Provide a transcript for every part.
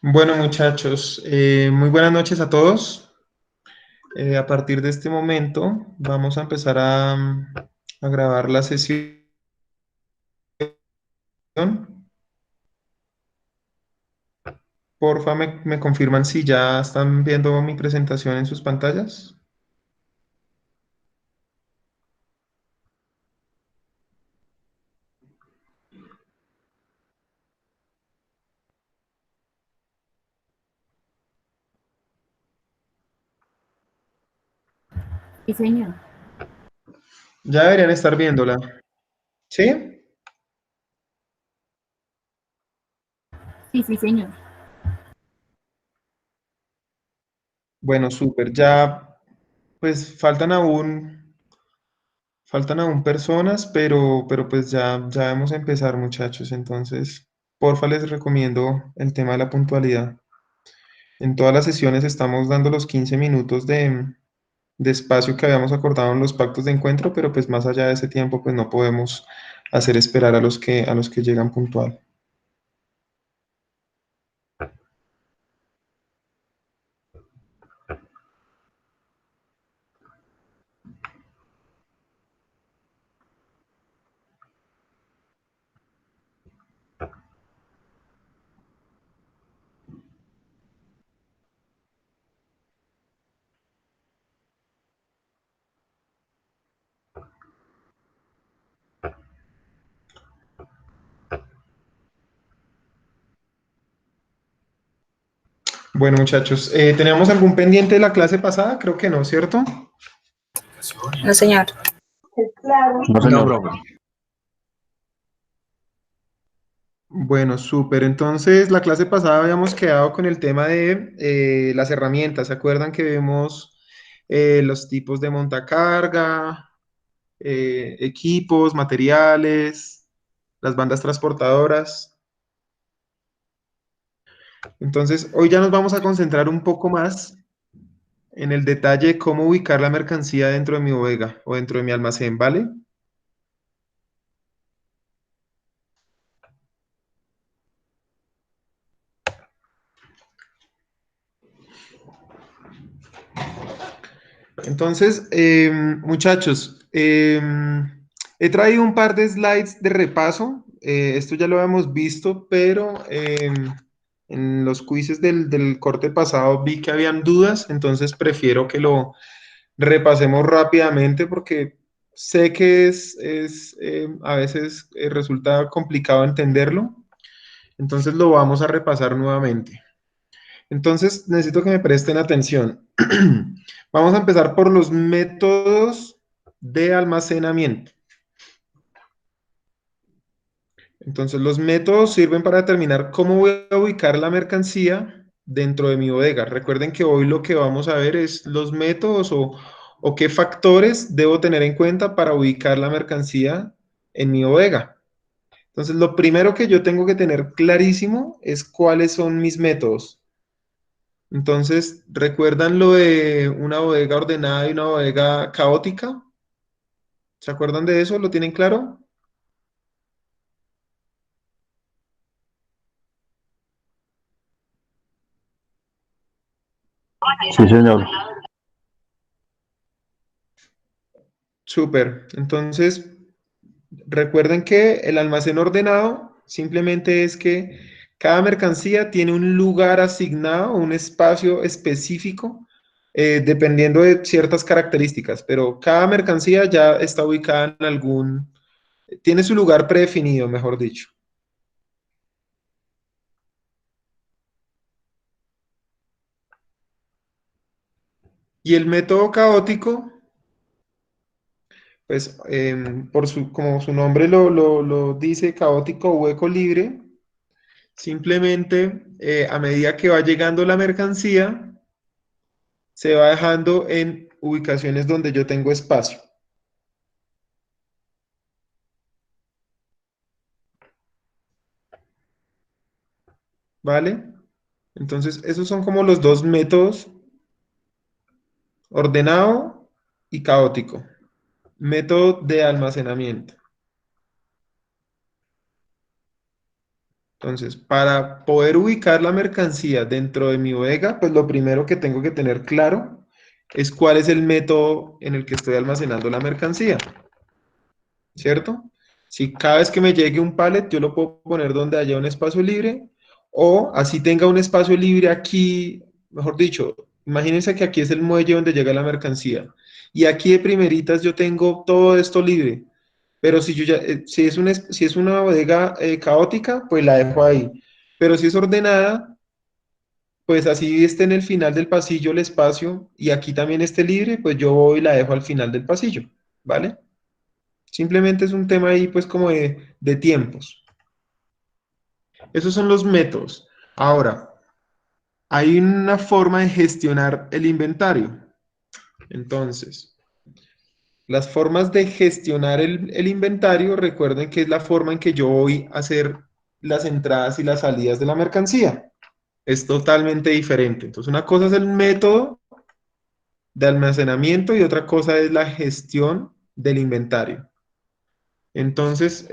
Bueno, muchachos, muy buenas noches a todos. A partir de este momento vamos a empezar a grabar la sesión. Porfa, me confirman si ya están viendo mi presentación en sus pantallas. Sí, señor. Ya deberían estar viéndola. ¿Sí? Sí, sí, señor. Bueno, súper. Ya, pues faltan aún personas, pero pues ya vamos a empezar, muchachos. Entonces, porfa, les recomiendo el tema de la puntualidad. En todas las sesiones estamos dando los 15 minutos de espacio que habíamos acordado en los pactos de encuentro, pero pues más allá de ese tiempo, pues no podemos hacer esperar a los que llegan puntual. Bueno, muchachos, ¿teníamos algún pendiente de la clase pasada? Creo que no, ¿cierto? No, señor. No, No, señor. profe. Bueno, súper. Entonces, la clase pasada habíamos quedado con el tema de las herramientas. ¿Se acuerdan que vemos los tipos de montacarga, equipos, materiales, las bandas transportadoras? Entonces, hoy ya nos vamos a concentrar un poco más en el detalle de cómo ubicar la mercancía dentro de mi bodega o dentro de mi almacén, ¿vale? Entonces, muchachos, he traído un par de slides de repaso. Esto ya lo habíamos visto, pero en los quizzes del corte pasado vi que habían dudas, entonces prefiero que lo repasemos rápidamente porque sé que a veces resulta complicado entenderlo, entonces lo vamos a repasar nuevamente. Entonces, necesito que me presten atención. Vamos a empezar por los métodos de almacenamiento. Entonces, los métodos sirven para determinar cómo voy a ubicar la mercancía dentro de mi bodega. Recuerden que hoy lo que vamos a ver es los métodos o qué factores debo tener en cuenta para ubicar la mercancía en mi bodega. Entonces, lo primero que yo tengo que tener clarísimo es cuáles son mis métodos. Entonces, ¿recuerdan lo de una bodega ordenada y una bodega caótica? ¿Se acuerdan de eso? ¿Lo tienen claro? Sí, señor. Súper. Entonces, recuerden que el almacén ordenado simplemente es que cada mercancía tiene un lugar asignado, un espacio específico, dependiendo de ciertas características, pero cada mercancía ya está ubicada en tiene su lugar predefinido, mejor dicho. Y el método caótico, pues como su nombre lo dice, caótico o hueco libre, simplemente a medida que va llegando la mercancía, se va dejando en ubicaciones donde yo tengo espacio, ¿vale? Entonces, esos son como los dos métodos, ordenado y caótico, método de almacenamiento. Entonces, para poder ubicar la mercancía dentro de mi bodega, pues lo primero que tengo que tener claro es cuál es el método en el que estoy almacenando la mercancía, ¿cierto? Si cada vez que me llegue un pallet, yo lo puedo poner donde haya un espacio libre, o así tenga un espacio libre aquí, mejor dicho, imagínense que aquí es el muelle donde llega la mercancía, y aquí de primeritas yo tengo todo esto libre, pero si yo ya, si es una bodega caótica, pues la dejo ahí, pero si es ordenada, pues así esté en el final del pasillo el espacio, y aquí también esté libre, pues yo voy y la dejo al final del pasillo, ¿vale? Simplemente es un tema ahí, pues, como de tiempos. Esos son los métodos. Ahora, hay una forma de gestionar el inventario. Entonces, las formas de gestionar el inventario, recuerden que es la forma en que yo voy a hacer las entradas y las salidas de la mercancía. Es totalmente diferente. Entonces, una cosa es el método de almacenamiento y otra cosa es la gestión del inventario. Entonces,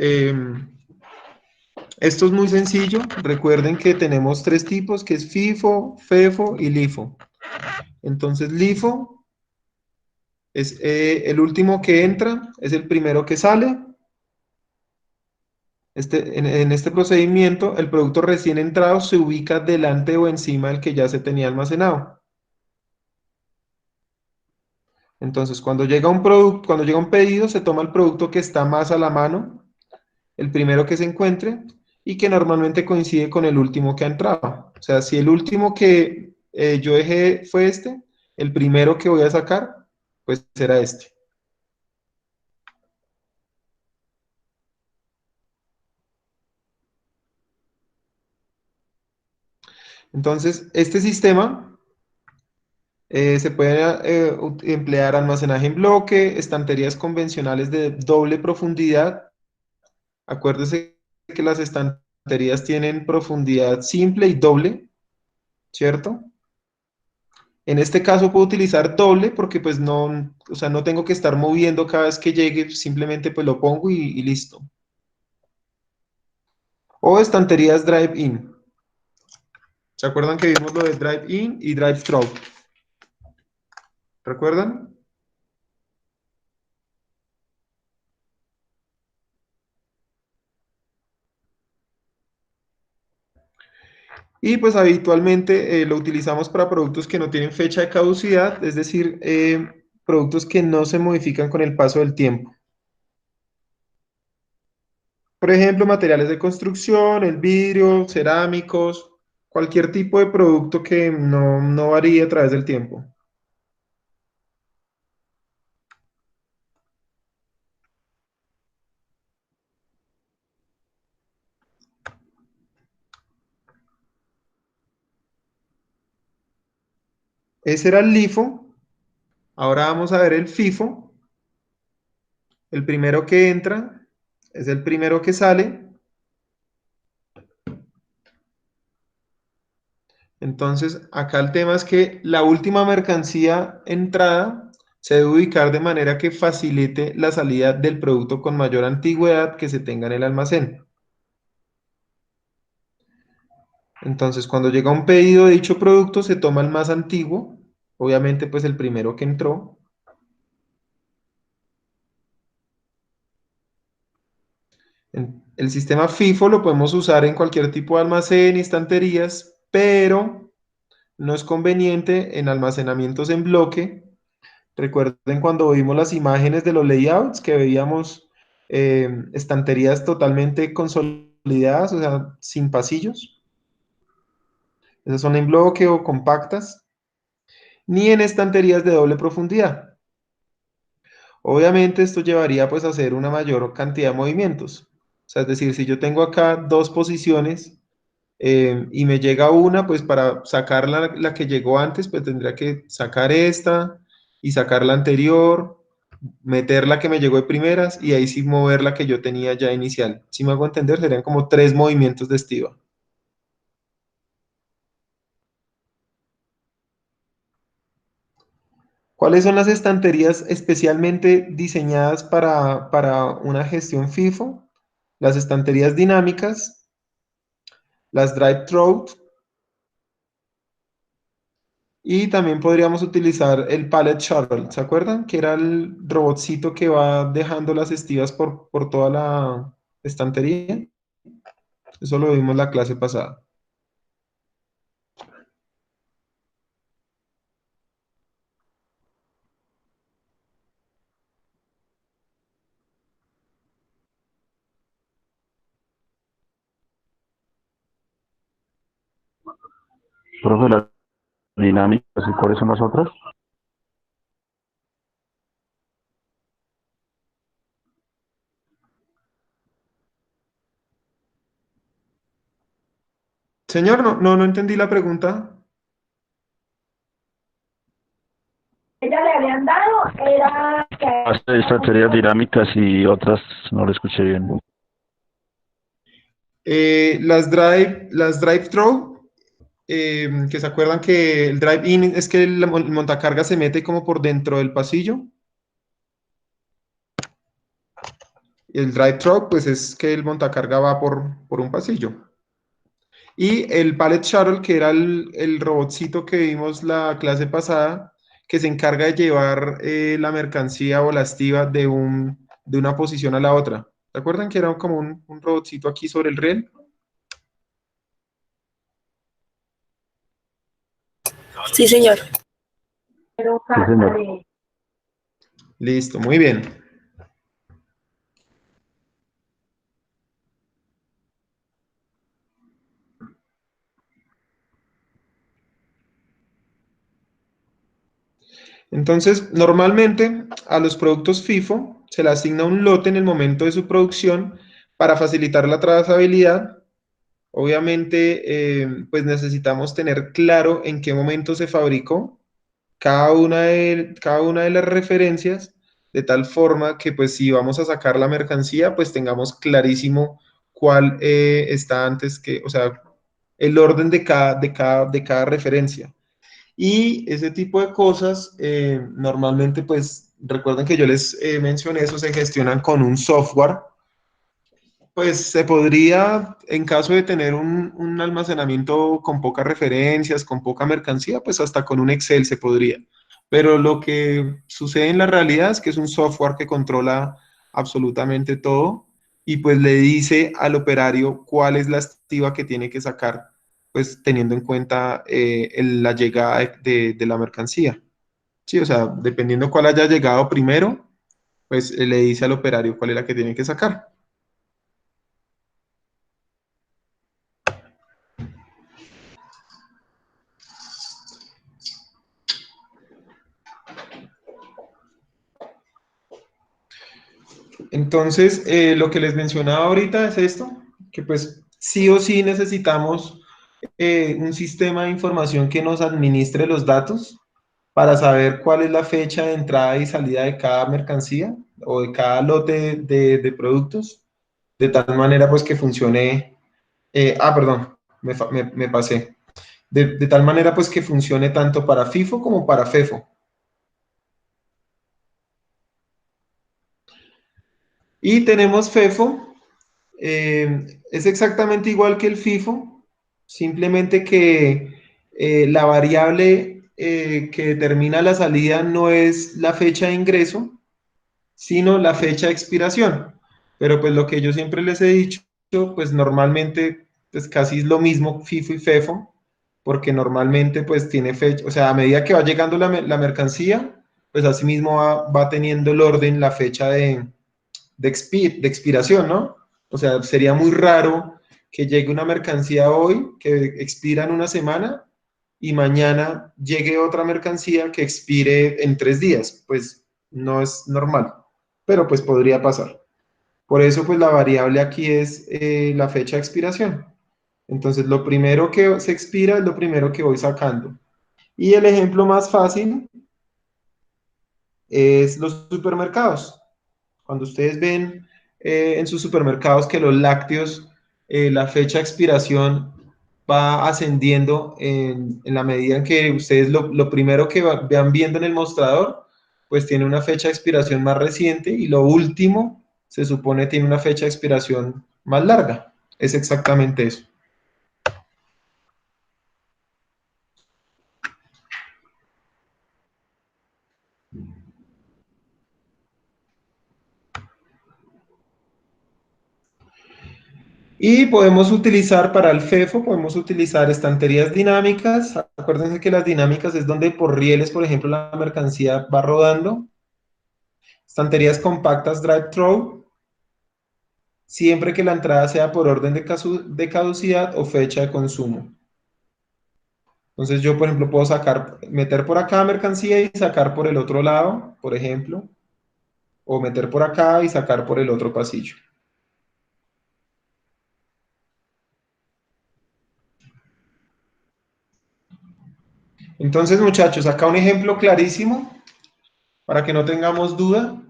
esto es muy sencillo. Recuerden que tenemos tres tipos, que es FIFO, FEFO y LIFO. Entonces, LIFO es el último que entra, es el primero que sale. En este procedimiento, el producto recién entrado se ubica delante o encima del que ya se tenía almacenado. Entonces, cuando llega un producto, cuando llega un pedido, se toma el producto que está más a la mano, el primero que se encuentre, y que normalmente coincide con el último que ha entrado. O sea, si el último que yo dejé fue este, el primero que voy a sacar, pues será este. Entonces, este sistema se puede emplear almacenaje en bloque, estanterías convencionales de doble profundidad. Acuérdese que las estanterías tienen profundidad simple y doble, ¿cierto? En este caso puedo utilizar doble porque pues no, o sea, no tengo que estar moviendo cada vez que llegue, simplemente pues lo pongo y listo. O estanterías drive-in. ¿Se acuerdan que vimos lo de drive-in y drive-thru? ¿Recuerdan? Y pues habitualmente lo utilizamos para productos que no tienen fecha de caducidad, es decir, productos que no se modifican con el paso del tiempo. Por ejemplo, materiales de construcción, el vidrio, cerámicos, cualquier tipo de producto que no varíe a través del tiempo. Ese era el LIFO. Ahora vamos a ver el FIFO. El primero que entra es el primero que sale. Entonces, acá el tema es que la última mercancía entrada se debe ubicar de manera que facilite la salida del producto con mayor antigüedad que se tenga en el almacén. Entonces, cuando llega un pedido de dicho producto, se toma el más antiguo, obviamente pues el primero que entró. El sistema FIFO lo podemos usar en cualquier tipo de almacén y estanterías, pero no es conveniente en almacenamientos en bloque. Recuerden cuando vimos las imágenes de los layouts que veíamos estanterías totalmente consolidadas, o sea, sin pasillos. Esas son en bloque o compactas, ni en estanterías de doble profundidad. Obviamente esto llevaría pues a hacer una mayor cantidad de movimientos. O sea, es decir, si yo tengo acá dos posiciones y me llega una, pues para sacar la que llegó antes, pues tendría que sacar esta y sacar la anterior, meter la que me llegó de primeras y ahí sí mover la que yo tenía ya inicial. Si me hago entender, serían como tres movimientos de estiva. ¿Cuáles son las estanterías especialmente diseñadas para una gestión FIFO? Las estanterías dinámicas las drive-thru, y también podríamos utilizar el pallet shuttle, ¿se acuerdan? Que era el robotcito que va dejando las estivas por toda la estantería. Eso lo vimos la clase pasada. Profe, las dinámicas y cuáles son las otras. Señor, no entendí la pregunta. Ella le habían dado era Estrategias dinámicas y otras no lo escuché bien. Las drive-thru, que se acuerdan que el drive-in es que el montacarga se mete como por dentro del pasillo. Y el drive-thru, pues es que el montacarga va por un pasillo. Y el pallet shuttle, que era el robotcito que vimos la clase pasada, que se encarga de llevar la mercancía o la estiva de una posición a la otra. ¿Se acuerdan que era como un robotcito aquí sobre el riel? Sí, señor. Sí, señor. Listo, muy bien. Entonces, normalmente a los productos FIFO se le asigna un lote en el momento de su producción para facilitar la trazabilidad. Obviamente, pues necesitamos tener claro en qué momento se fabricó cada una de las referencias, de tal forma que pues si vamos a sacar la mercancía, pues tengamos clarísimo cuál está antes que, o sea, el orden de cada referencia. Y ese tipo de cosas, normalmente, pues, recuerden que yo les mencioné, eso se gestionan con un software. Pues se podría, en caso de tener un almacenamiento con pocas referencias, con poca mercancía, pues hasta con un Excel se podría. Pero lo que sucede en la realidad es que es un software que controla absolutamente todo y pues le dice al operario cuál es la estiva que tiene que sacar, pues teniendo en cuenta la llegada de la mercancía. Sí, o sea, dependiendo cuál haya llegado primero, pues le dice al operario cuál es la que tiene que sacar. Entonces, lo que les mencionaba ahorita es esto, que pues sí o sí necesitamos un sistema de información que nos administre los datos para saber cuál es la fecha de entrada y salida de cada mercancía o de cada lote de productos, de tal manera pues que funcione, perdón, me pasé, de tal manera pues que funcione tanto para FIFO como para FEFO. Y tenemos FEFO, es exactamente igual que el FIFO, simplemente que la variable que determina la salida no es la fecha de ingreso, sino la fecha de expiración. Pero pues lo que yo siempre les he dicho, pues normalmente pues casi es lo mismo FIFO y FEFO, porque normalmente pues tiene fecha, o sea, a medida que va llegando la mercancía, pues así mismo va teniendo el orden, la fecha de expiración, ¿no? O sea, sería muy raro que llegue una mercancía hoy que expira en una semana y mañana llegue otra mercancía que expire en 3 días. Pues no es normal, pero pues podría pasar. Por eso, pues la variable aquí es la fecha de expiración. Entonces, lo primero que se expira es lo primero que voy sacando. Y el ejemplo más fácil es los supermercados. Cuando ustedes ven en sus supermercados que los lácteos, la fecha de expiración va ascendiendo en la medida en que ustedes lo primero que van viendo en el mostrador, pues tiene una fecha de expiración más reciente y lo último se supone tiene una fecha de expiración más larga. Es exactamente eso. Y podemos utilizar para el FEFO, podemos utilizar estanterías dinámicas. Acuérdense que las dinámicas es donde por rieles, por ejemplo, la mercancía va rodando. Estanterías compactas drive-thru, siempre que la entrada sea por orden de caducidad o fecha de consumo. Entonces yo, por ejemplo, puedo meter por acá mercancía y sacar por el otro lado, por ejemplo, o meter por acá y sacar por el otro pasillo. Entonces, muchachos, acá un ejemplo clarísimo para que no tengamos duda.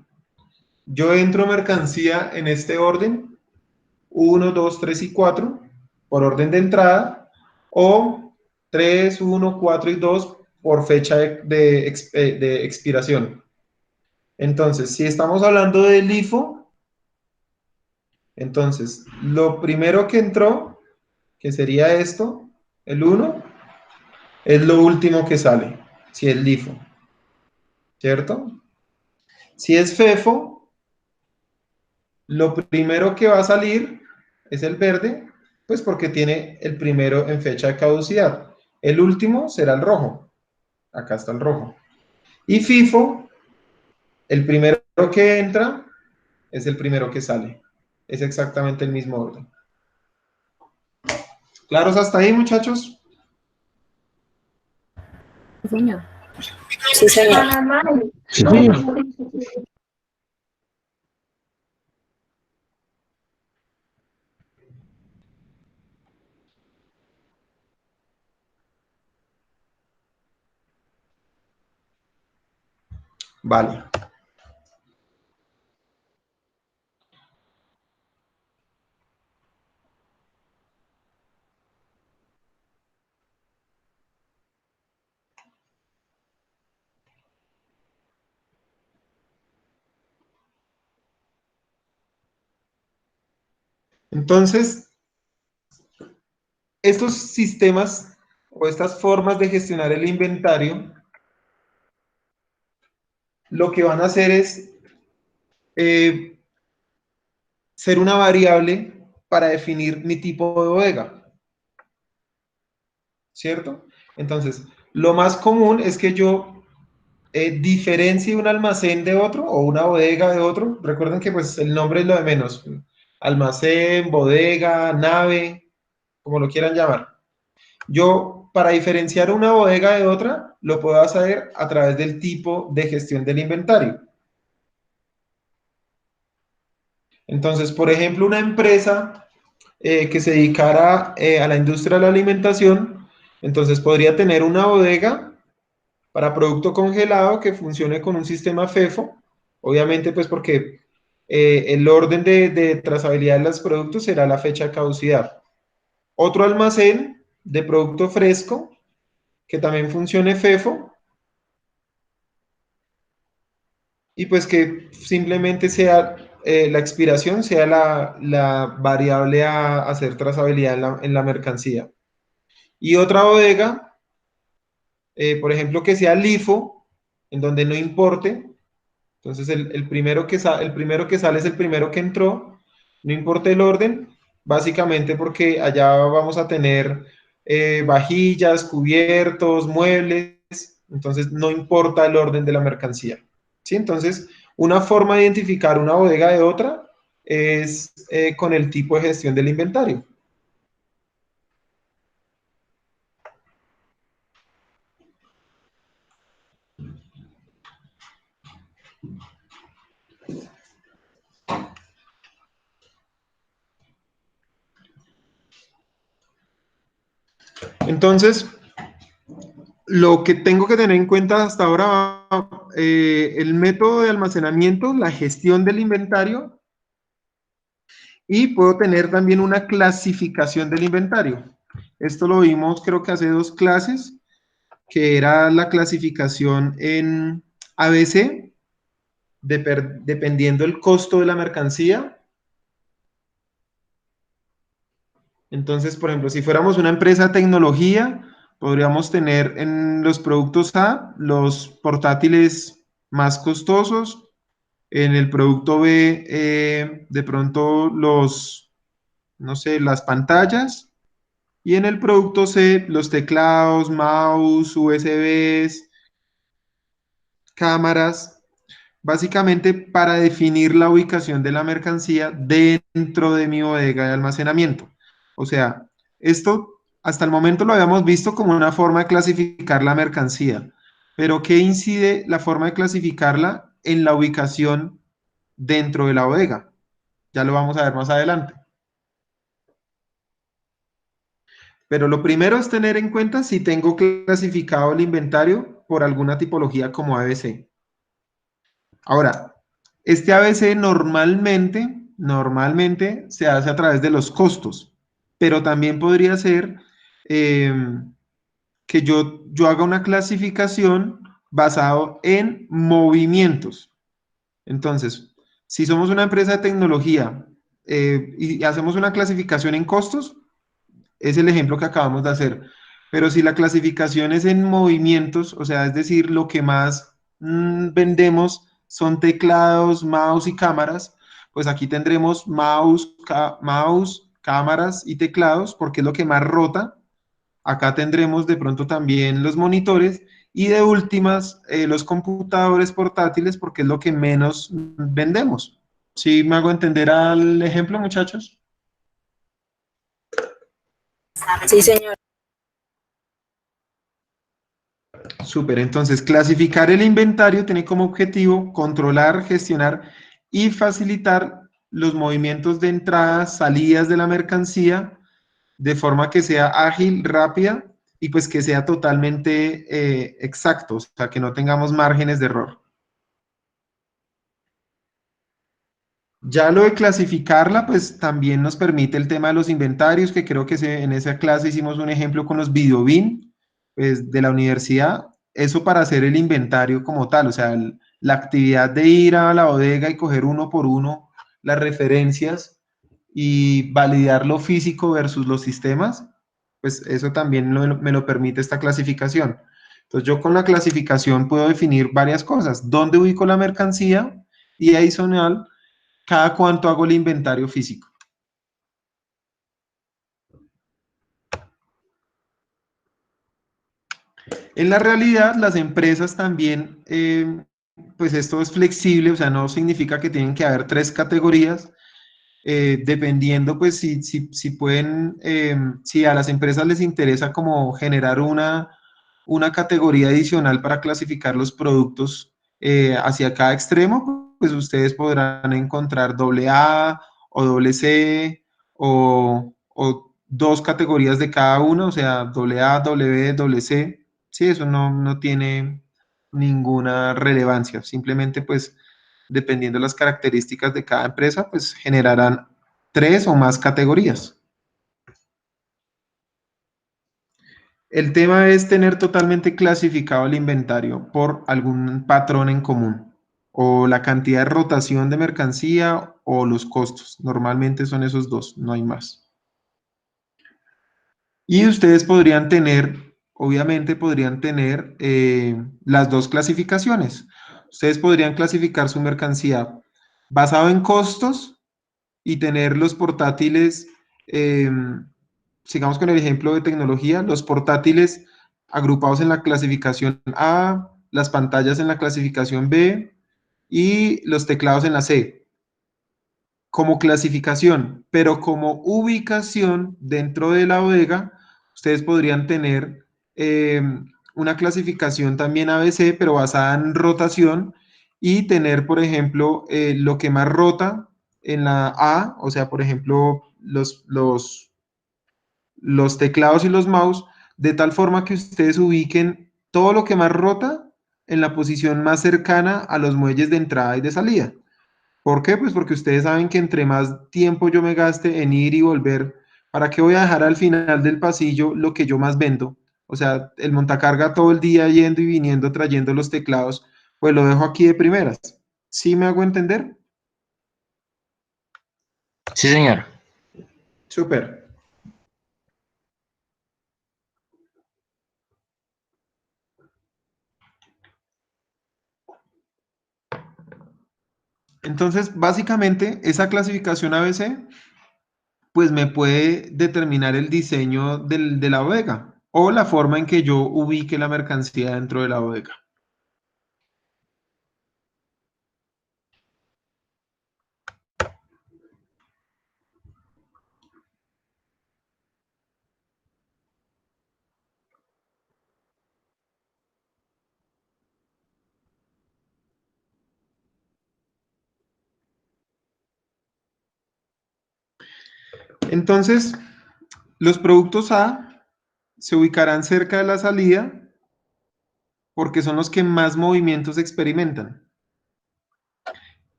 Yo entro mercancía en este orden, 1, 2, 3 y 4, por orden de entrada, o 3, 1, 4 y 2 por fecha de expiración. Entonces, si estamos hablando del LIFO, entonces, lo primero que entró, que sería esto, el 1, es lo último que sale, si es LIFO, ¿cierto? Si es FEFO, lo primero que va a salir es el verde, pues porque tiene el primero en fecha de caducidad. El último será el rojo. Acá está el rojo. Y FIFO, el primero que entra es el primero que sale. Es exactamente el mismo orden. ¿Claros hasta ahí, muchachos? Sí, señor. Sí, señor. Normal. Sí, señor. Vale. Entonces, estos sistemas o estas formas de gestionar el inventario, lo que van a hacer es ser una variable para definir mi tipo de bodega, ¿cierto? Entonces, lo más común es que yo diferencie un almacén de otro o una bodega de otro. Recuerden que pues el nombre es lo de menos. Almacén, bodega, nave, como lo quieran llamar. Yo, para diferenciar una bodega de otra, lo puedo hacer a través del tipo de gestión del inventario. Entonces, por ejemplo, una empresa que se dedicara a la industria de la alimentación, entonces podría tener una bodega para producto congelado que funcione con un sistema FEFO, obviamente pues porque el orden de trazabilidad de los productos será la fecha de caducidad. Otro almacén de producto fresco que también funcione FEFO y pues que simplemente sea la expiración, sea la variable a hacer trazabilidad en la mercancía. Y otra bodega, por ejemplo, que sea LIFO, en donde no importe. Entonces, el primero el primero que sale es el primero que entró, no importa el orden, básicamente porque allá vamos a tener vajillas, cubiertos, muebles, entonces no importa el orden de la mercancía. ¿Sí? Entonces, una forma de identificar una bodega de otra es con el tipo de gestión del inventario. Entonces, lo que tengo que tener en cuenta hasta ahora, el método de almacenamiento, la gestión del inventario, y puedo tener también una clasificación del inventario. Esto lo vimos creo que hace 2 clases, que era la clasificación en ABC, dependiendo el costo de la mercancía. Entonces, por ejemplo, si fuéramos una empresa de tecnología, podríamos tener en los productos A los portátiles más costosos, en el producto B de pronto los no sé, las pantallas, y en el producto C, los teclados, mouse, USBs, cámaras, básicamente para definir la ubicación de la mercancía dentro de mi bodega de almacenamiento. O sea, esto hasta el momento lo habíamos visto como una forma de clasificar la mercancía, pero ¿qué incide la forma de clasificarla en la ubicación dentro de la bodega? Ya lo vamos a ver más adelante. Pero lo primero es tener en cuenta si tengo clasificado el inventario por alguna tipología como ABC. Ahora, este ABC normalmente se hace a través de los costos, pero también podría ser eh, que yo haga una clasificación basado en movimientos. Entonces, si somos una empresa de tecnología y hacemos una clasificación en costos, es el ejemplo que acabamos de hacer. Pero si la clasificación es en movimientos, o sea, es decir, lo que más vendemos son teclados, mouse y cámaras, pues aquí tendremos mouse, cámaras y teclados, porque es lo que más rota. Acá tendremos de pronto también los monitores y de últimas los computadores portátiles, porque es lo que menos vendemos. ¿Sí me hago entender al ejemplo, muchachos? Sí, señor. Súper, entonces clasificar el inventario tiene como objetivo controlar, gestionar y facilitar los movimientos de entradas, salidas de la mercancía de forma que sea ágil, rápida y pues que sea totalmente exacto, o sea, que no tengamos márgenes de error. Ya lo de clasificarla, pues también nos permite el tema de los inventarios, que creo que en esa clase hicimos un ejemplo con los videobin pues, de la universidad. Eso para hacer el inventario como tal, o sea, la actividad de ir a la bodega y coger uno por uno las referencias y validar lo físico versus los sistemas, pues eso también me lo permite esta clasificación. Entonces yo con la clasificación puedo definir varias cosas, dónde ubico la mercancía y adicional cada cuánto hago el inventario físico. En la realidad, las empresas también, pues esto es flexible, o sea, no significa que tienen que haber tres categorías, dependiendo, pues, si pueden, si a las empresas les interesa como generar una categoría adicional para clasificar los productos hacia cada extremo, pues ustedes podrán encontrar doble A o doble C o dos categorías de cada uno, o sea, doble A, doble B, doble C. Sí, eso no tiene ninguna relevancia, simplemente pues dependiendo de las características de cada empresa, pues generarán tres o más categorías. El tema es tener totalmente clasificado el inventario por algún patrón en común o la cantidad de rotación de mercancía o los costos. Normalmente son esos dos, no hay más. Y ustedes podrían tener, obviamente podrían tener las dos clasificaciones. Ustedes podrían clasificar su mercancía basado en costos y tener los portátiles, sigamos con el ejemplo de tecnología, los portátiles agrupados en la clasificación A, las pantallas en la clasificación B y los teclados en la C, como clasificación, pero como ubicación dentro de la bodega, ustedes podrían tener una clasificación también ABC, pero basada en rotación y tener, por ejemplo, lo que más rota en la A, o sea, por ejemplo, los teclados y los mouse, de tal forma que ustedes ubiquen todo lo que más rota en la posición más cercana a los muelles de entrada y de salida. ¿Por qué? Pues porque ustedes saben que entre más tiempo yo me gaste en ir y volver, ¿para qué voy a dejar al final del pasillo lo que yo más vendo? O sea, el montacarga todo el día yendo y viniendo, trayendo los teclados, pues lo dejo aquí de primeras. ¿Sí me hago entender? Sí, señor. Súper. Entonces, básicamente, esa clasificación ABC pues me puede determinar el diseño de la bodega o la forma en que yo ubique la mercancía dentro de la bodega. Entonces, los productos A se ubicarán cerca de la salida porque son los que más movimientos experimentan.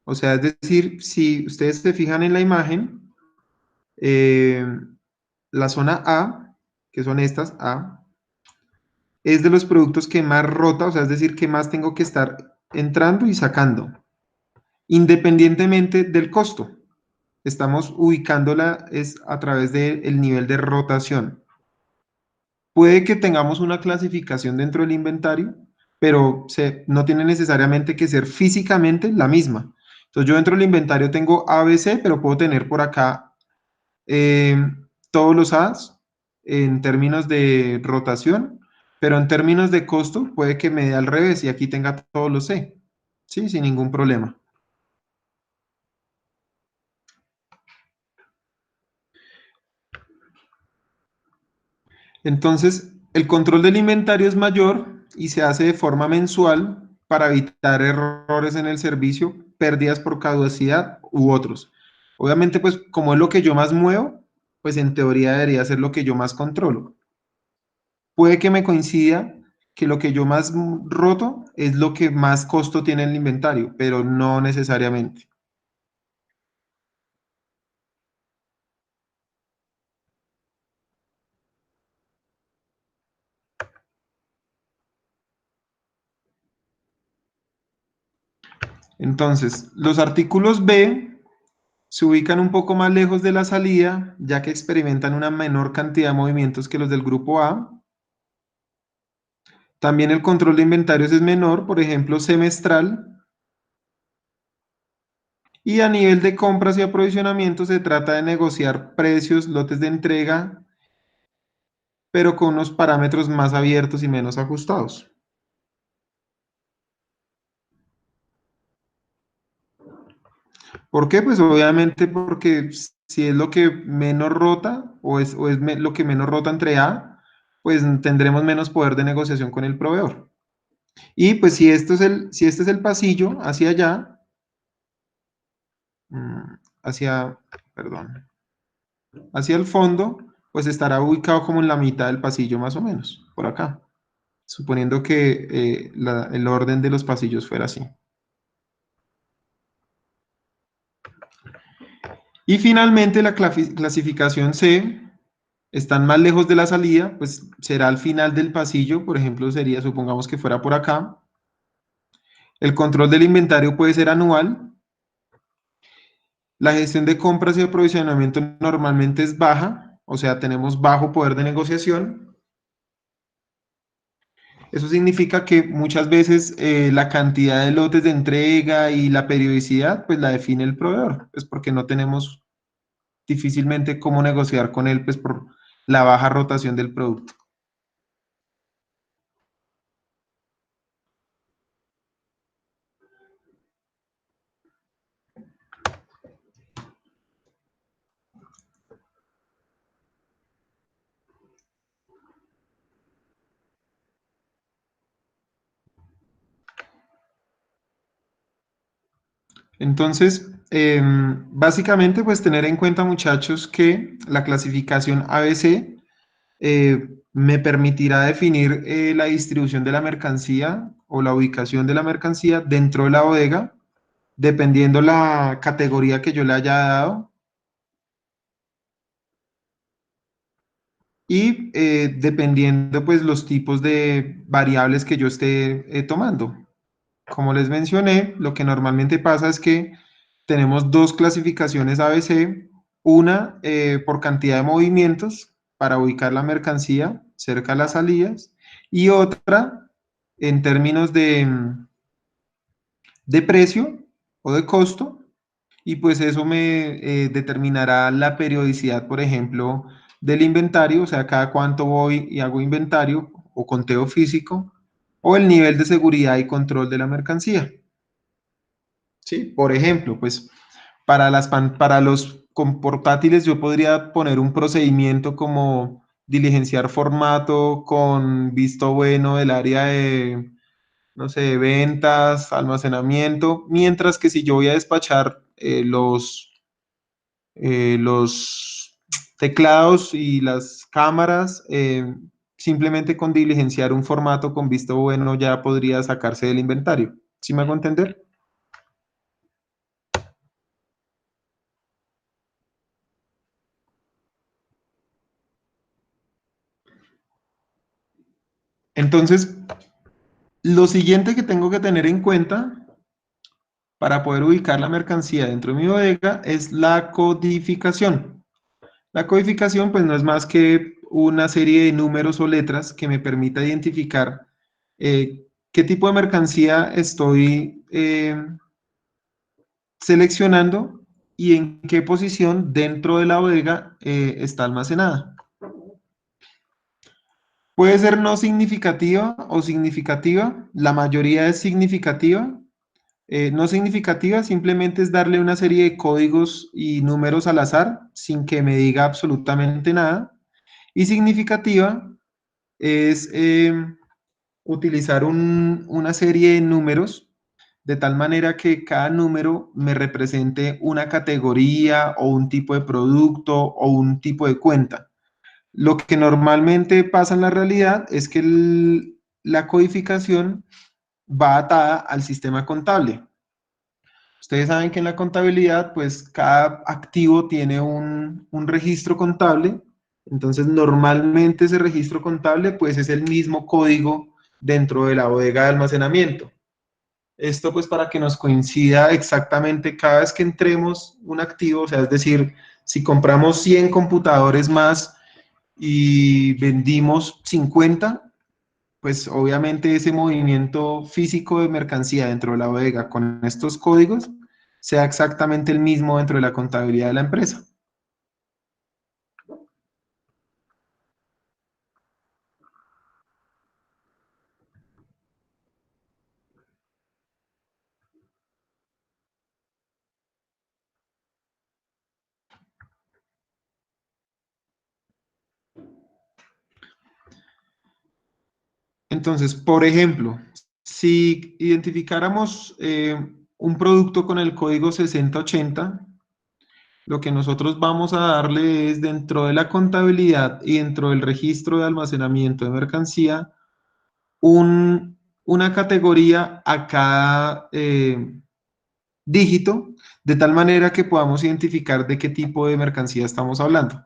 O sea, es decir, si ustedes se fijan en la imagen, la zona A, que son estas A, es de los productos que más rota, o sea, es decir, que más tengo que estar entrando y sacando, independientemente del costo. Estamos ubicándola es a través del nivel de rotación. Puede que tengamos una clasificación dentro del inventario, pero no tiene necesariamente que ser físicamente la misma. Entonces yo dentro del inventario tengo ABC, pero puedo tener por acá eh, todos los A's en términos de rotación, pero en términos de costo puede que me dé al revés y aquí tenga todos los C, ¿sí? Sin ningún problema. Entonces, el control del inventario es mayor y se hace de forma mensual para evitar errores en el servicio, pérdidas por caducidad u otros. Obviamente, pues como es lo que yo más muevo, pues en teoría debería ser lo que yo más controlo. Puede que me coincida que lo que yo más roto es lo que más costo tiene el inventario, pero no necesariamente. Entonces, los artículos B se ubican un poco más lejos de la salida, ya que experimentan una menor cantidad de movimientos que los del grupo A. También el control de inventarios es menor, por ejemplo, semestral. Y a nivel de compras y aprovisionamiento se trata de negociar precios, lotes de entrega, pero con unos parámetros más abiertos y menos ajustados. ¿Por qué? Pues obviamente porque si es lo que menos rota o es lo que menos rota entre A, pues tendremos menos poder de negociación con el proveedor. Y pues si este es el pasillo hacia allá, hacia, perdón, hacia el fondo, pues estará ubicado como en la mitad del pasillo más o menos, por acá, suponiendo que el orden de los pasillos fuera así. Y finalmente la clasificación C, están más lejos de la salida, pues será al final del pasillo, por ejemplo, sería, supongamos que fuera por acá. El control del inventario puede ser anual. La gestión de compras y aprovisionamiento normalmente es baja, o sea, tenemos bajo poder de negociación. Eso significa que muchas veces la cantidad de lotes de entrega y la periodicidad, pues la define el proveedor, pues porque no tenemos difícilmente cómo negociar con él, pues por la baja rotación del producto. Entonces, básicamente, pues tener en cuenta, muchachos, que la clasificación ABC me permitirá definir la distribución de la mercancía o la ubicación de la mercancía dentro de la bodega, dependiendo la categoría que yo le haya dado y dependiendo pues los tipos de variables que yo esté tomando. Como les mencioné, lo que normalmente pasa es que tenemos dos clasificaciones ABC, una por cantidad de movimientos para ubicar la mercancía cerca de las salidas y otra en términos de precio o de costo y pues eso me determinará la periodicidad, por ejemplo, del inventario, o sea, cada cuánto voy y hago inventario o conteo físico, o el nivel de seguridad y control de la mercancía. ¿Sí? Por ejemplo, pues para los con portátiles yo podría poner un procedimiento como diligenciar formato con visto bueno del área de, no sé, ventas, almacenamiento, mientras que si yo voy a despachar los teclados y las cámaras, simplemente con diligenciar un formato con visto bueno ya podría sacarse del inventario. ¿Sí me hago entender? Entonces, lo siguiente que tengo que tener en cuenta para poder ubicar la mercancía dentro de mi bodega es la codificación. La codificación pues no es más que una serie de números o letras que me permita identificar qué tipo de mercancía estoy seleccionando y en qué posición dentro de la bodega está almacenada. Puede ser no significativa o significativa, la mayoría es significativa. No significativa simplemente es darle una serie de códigos y números al azar sin que me diga absolutamente nada. Y significativa es utilizar una serie de números de tal manera que cada número me represente una categoría o un tipo de producto o un tipo de cuenta. Lo que normalmente pasa en la realidad es que la codificación va atada al sistema contable. Ustedes saben que en la contabilidad, pues cada activo tiene un registro contable, entonces normalmente ese registro contable, pues es el mismo código dentro de la bodega de almacenamiento. Esto pues para que nos coincida exactamente cada vez que entremos un activo, o sea, es decir, si compramos 100 computadores más y vendimos 50, pues obviamente ese movimiento físico de mercancía dentro de la bodega con estos códigos sea exactamente el mismo dentro de la contabilidad de la empresa. Entonces, por ejemplo, si identificáramos un producto con el código 6080, lo que nosotros vamos a darle es dentro de la contabilidad y dentro del registro de almacenamiento de mercancía, una categoría a cada dígito, de tal manera que podamos identificar de qué tipo de mercancía estamos hablando.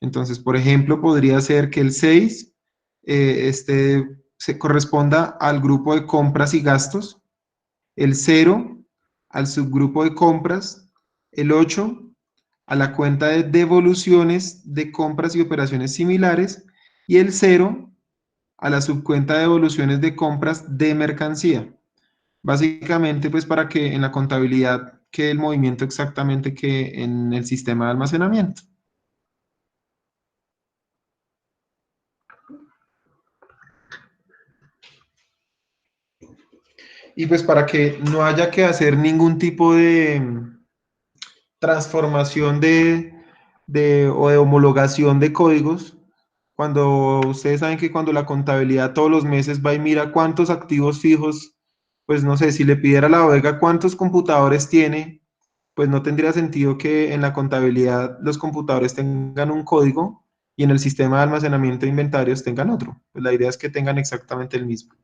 Entonces, por ejemplo, podría ser que el 6 se corresponda al grupo de compras y gastos, el 0 al subgrupo de compras, el 8 a la cuenta de devoluciones de compras y operaciones similares y el 0 a la subcuenta de devoluciones de compras de mercancía. Básicamente, pues para que en la contabilidad quede el movimiento exactamente que en el sistema de almacenamiento. Y pues para que no haya que hacer ningún tipo de transformación o de homologación de códigos, cuando ustedes saben que cuando la contabilidad todos los meses va y mira cuántos activos fijos, pues no sé, si le pidiera a la bodega cuántos computadores tiene, pues no tendría sentido que en la contabilidad los computadores tengan un código y en el sistema de almacenamiento de inventarios tengan otro. Pues la idea es que tengan exactamente el mismo.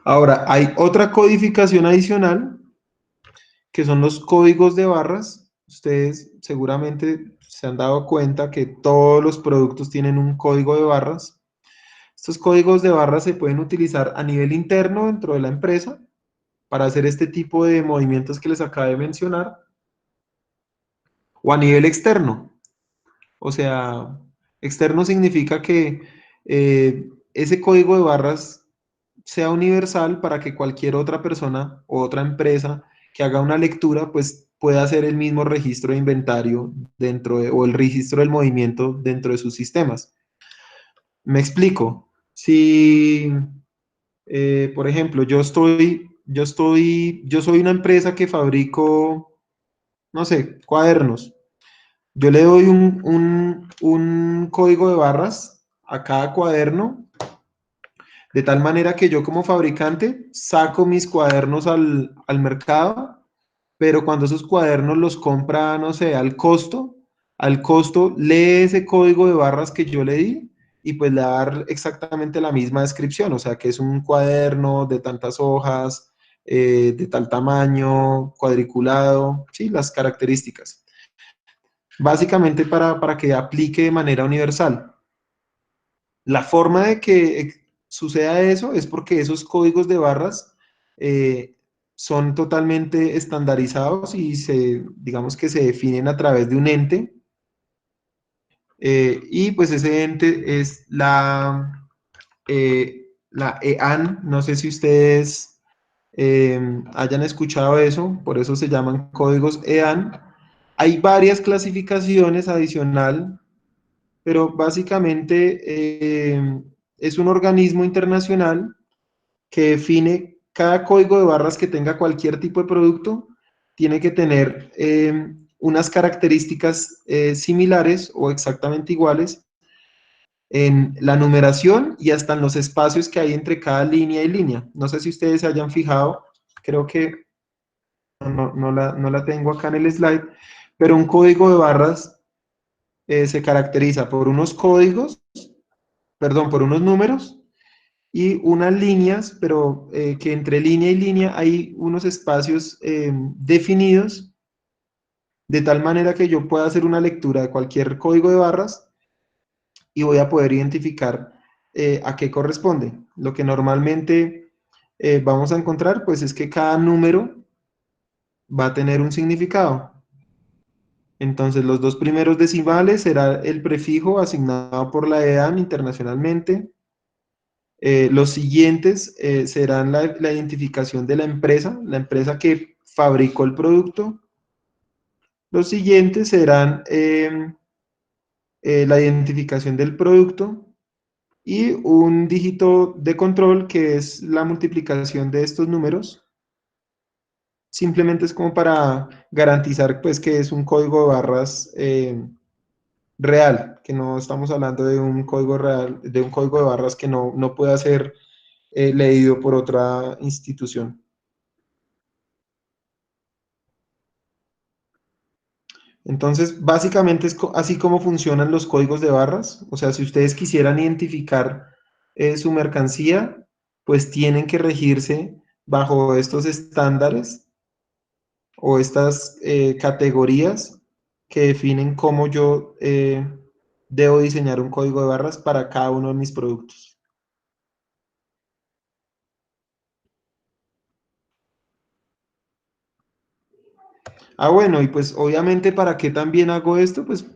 Ahora, hay otra codificación adicional que son los códigos de barras. Ustedes seguramente se han dado cuenta que todos los productos tienen un código de barras. Estos códigos de barras se pueden utilizar a nivel interno dentro de la empresa para hacer este tipo de movimientos que les acabo de mencionar, o a nivel externo. O sea, externo significa que ese código de barras sea universal para que cualquier otra persona o otra empresa que haga una lectura, pues pueda hacer el mismo registro de inventario o el registro del movimiento dentro de sus sistemas. Me explico. Si, por ejemplo, yo soy una empresa que fabrico, no sé, cuadernos. Yo le doy un código de barras a cada cuaderno, de tal manera que yo como fabricante saco mis cuadernos al mercado, pero cuando esos cuadernos los compra, no sé, al costo lee ese código de barras que yo le di y pues le va a dar exactamente la misma descripción, o sea, que es un cuaderno de tantas hojas, de tal tamaño, cuadriculado, sí, las características. Básicamente para que aplique de manera universal. La forma de que suceda eso es porque esos códigos de barras son totalmente estandarizados y digamos que se definen a través de un ente, y pues ese ente es la EAN. No sé si ustedes hayan escuchado eso, por eso se llaman códigos EAN. Hay varias clasificaciones adicional, pero básicamente es un organismo internacional que define cada código de barras que tenga cualquier tipo de producto, tiene que tener unas características similares o exactamente iguales en la numeración y hasta en los espacios que hay entre cada línea y línea. No sé si ustedes se hayan fijado, creo que no la tengo acá en el slide, pero un código de barras se caracteriza por unos códigos, perdón, por unos números y unas líneas, pero que entre línea y línea hay unos espacios definidos, de tal manera que yo pueda hacer una lectura de cualquier código de barras y voy a poder identificar a qué corresponde. Lo que normalmente vamos a encontrar, pues es que cada número va a tener un significado. Entonces, los dos primeros decimales será el prefijo asignado por la EAN internacionalmente. Los siguientes serán la identificación de la empresa que fabricó el producto. Los siguientes serán la identificación del producto y un dígito de control que es la multiplicación de estos números. Simplemente es como para garantizar pues que es un código de barras real, que no estamos hablando de un código real, de un código de barras que no pueda ser leído por otra institución. Entonces, básicamente es así como funcionan los códigos de barras. O sea, si ustedes quisieran identificar su mercancía, pues tienen que regirse bajo estos estándares o estas categorías que definen cómo yo debo diseñar un código de barras para cada uno de mis productos. Ah, bueno, y pues obviamente, ¿para qué también hago esto? Pues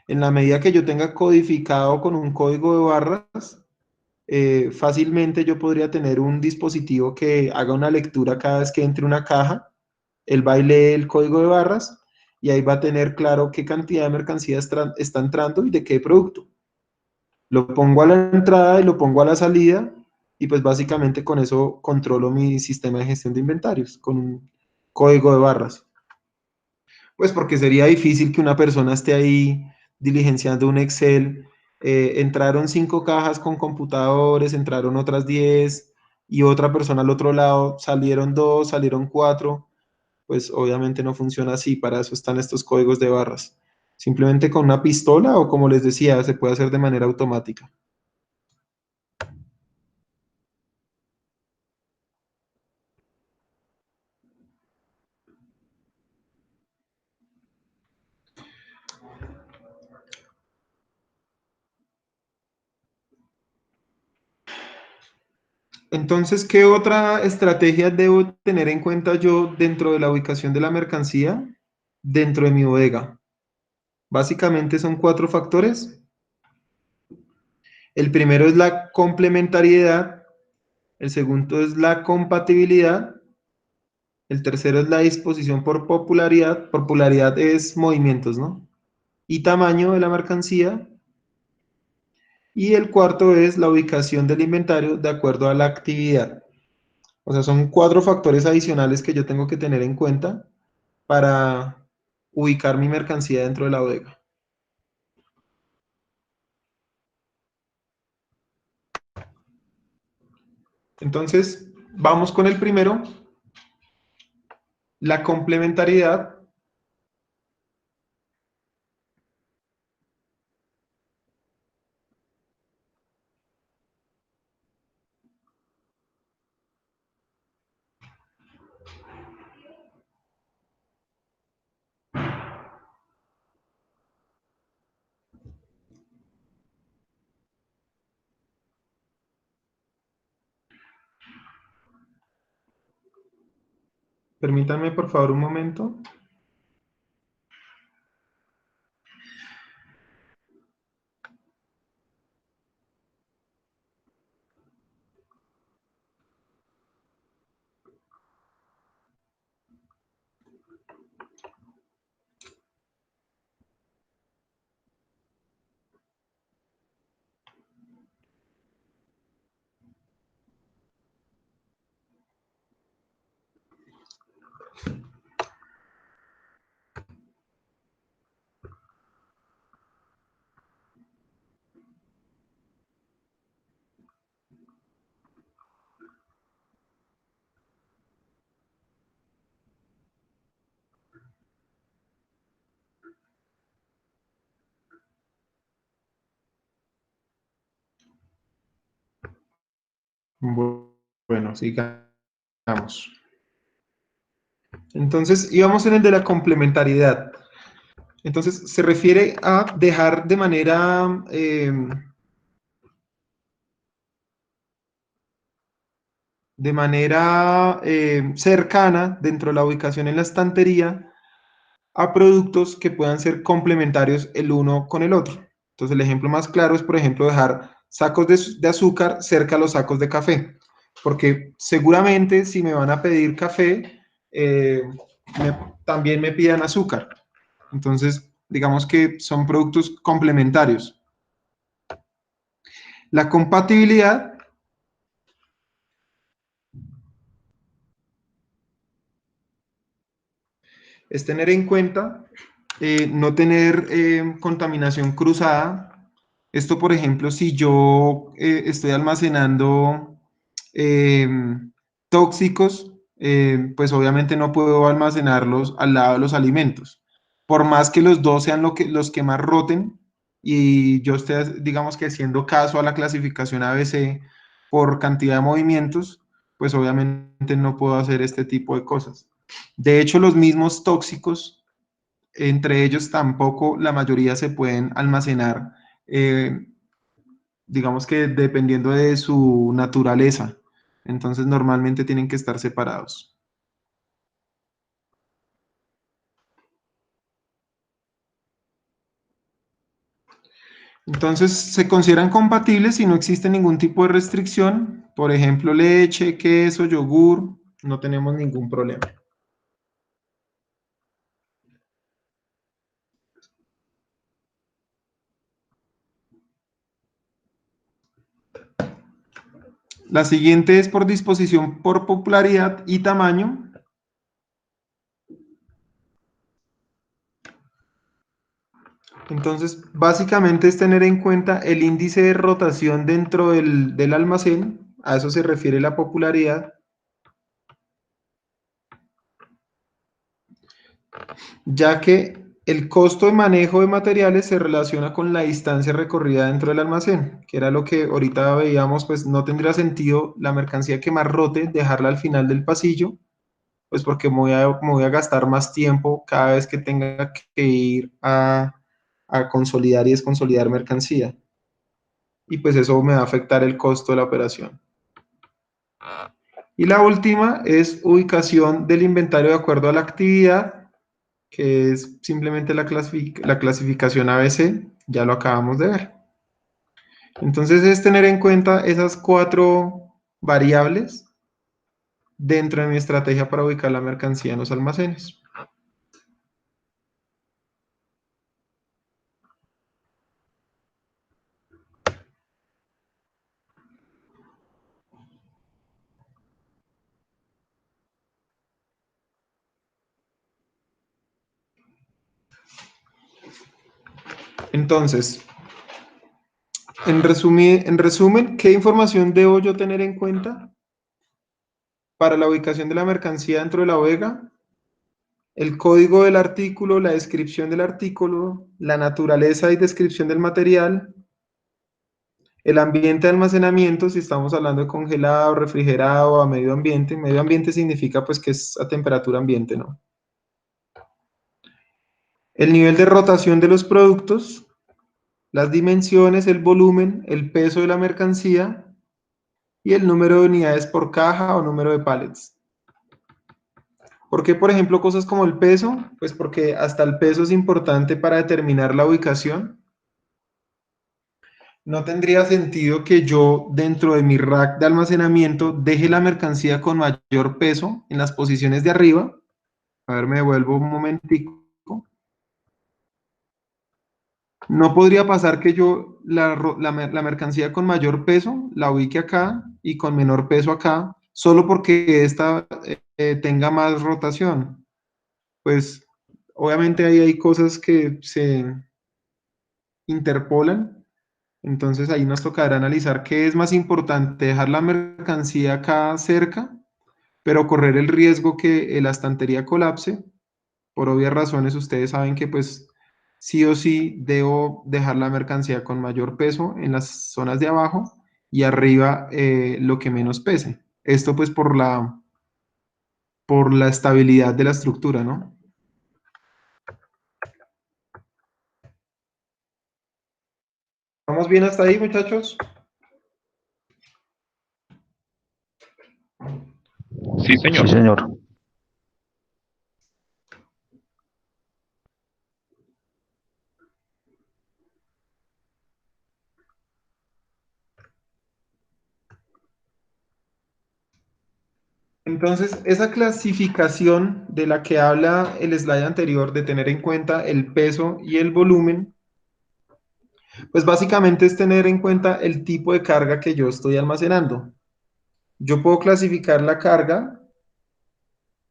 en la medida que yo tenga codificado con un código de barras, fácilmente yo podría tener un dispositivo que haga una lectura cada vez que entre una caja. Él va a leer el código de barras y ahí va a tener claro qué cantidad de mercancía está entrando y de qué producto. Lo pongo a la entrada y lo pongo a la salida y pues básicamente con eso controlo mi sistema de gestión de inventarios, con un código de barras. Pues porque sería difícil que una persona esté ahí diligenciando un Excel. Entraron 5 cajas con computadores, entraron otras 10 y otra persona al otro lado, salieron 2, salieron 4. Pues obviamente no funciona así, para eso están estos códigos de barras. Simplemente con una pistola o como les decía, se puede hacer de manera automática. Entonces, ¿qué otra estrategia debo tener en cuenta yo dentro de la ubicación de la mercancía dentro de mi bodega? Básicamente son 4 factores. El primero es la complementariedad, el segundo es la compatibilidad, el tercero es la disposición por popularidad. Popularidad es movimientos, ¿no? Y tamaño de la mercancía. Y el cuarto es la ubicación del inventario de acuerdo a la actividad. O sea, son 4 factores adicionales que yo tengo que tener en cuenta para ubicar mi mercancía dentro de la bodega. Entonces, vamos con el primero, la complementariedad. Permítanme por favor un momento. Bueno, sigamos. Entonces, íbamos en el de la complementariedad. Entonces, se refiere a dejar de manera cercana dentro de la ubicación en la estantería a productos que puedan ser complementarios el uno con el otro. Entonces, el ejemplo más claro es, por ejemplo, dejar sacos de azúcar cerca a los sacos de café, porque seguramente si me van a pedir café, también me pidan azúcar. Entonces, digamos que son productos complementarios. La compatibilidad es tener en cuenta no tener contaminación cruzada. Esto, por ejemplo, si yo estoy almacenando eh, tóxicos, pues obviamente no puedo almacenarlos al lado de los alimentos. Por más que los dos sean los que más roten y yo esté, digamos que haciendo caso a la clasificación ABC por cantidad de movimientos, pues obviamente no puedo hacer este tipo de cosas. De hecho, los mismos tóxicos, entre ellos tampoco la mayoría se pueden almacenar, digamos que dependiendo de su naturaleza. Entonces normalmente tienen que estar separados. Entonces se consideran compatibles si no existe ningún tipo de restricción. Por ejemplo, leche, queso, yogur, no tenemos ningún problema. La siguiente es por disposición por popularidad y tamaño. Entonces, básicamente es tener en cuenta el índice de rotación dentro del almacén, a eso se refiere la popularidad, ya que el costo de manejo de materiales se relaciona con la distancia recorrida dentro del almacén, que era lo que ahorita veíamos, pues no tendría sentido la mercancía que más rote, dejarla al final del pasillo, pues porque me voy a gastar más tiempo cada vez que tenga que ir a consolidar y desconsolidar mercancía. Y pues eso me va a afectar el costo de la operación. Y la última es ubicación del inventario de acuerdo a la actividad, que es simplemente la clasificación ABC, ya lo acabamos de ver. Entonces es tener en cuenta esas 4 variables dentro de mi estrategia para ubicar la mercancía en los almacenes. Entonces, en resumen, ¿qué información debo yo tener en cuenta para la ubicación de la mercancía dentro de la bodega? El código del artículo, la descripción del artículo, la naturaleza y descripción del material, el ambiente de almacenamiento, si estamos hablando de congelado, refrigerado, a medio ambiente. Medio ambiente significa pues que es a temperatura ambiente, ¿no? El nivel de rotación de los productos, las dimensiones, el volumen, el peso de la mercancía y el número de unidades por caja o número de pallets. ¿Por qué, por ejemplo, cosas como el peso? Pues porque hasta el peso es importante para determinar la ubicación. No tendría sentido que yo dentro de mi rack de almacenamiento deje la mercancía con mayor peso en las posiciones de arriba. A ver, me devuelvo un momentico. No podría pasar que yo la mercancía con mayor peso la ubique acá y con menor peso acá, solo porque esta tenga más rotación. Pues obviamente ahí hay cosas que se interpolan. Entonces ahí nos tocará analizar qué es más importante, dejar la mercancía acá cerca, pero correr el riesgo que la estantería colapse. Por obvias razones, ustedes saben que pues sí o sí debo dejar la mercancía con mayor peso en las zonas de abajo y arriba lo que menos pese. Esto pues por la estabilidad de la estructura, ¿no? ¿Vamos bien hasta ahí, muchachos? Sí, Sí, señor. señor. Entonces, esa clasificación de la que habla el slide anterior, de tener en cuenta el peso y el volumen, pues básicamente es tener en cuenta el tipo de carga que yo estoy almacenando. Yo puedo clasificar la carga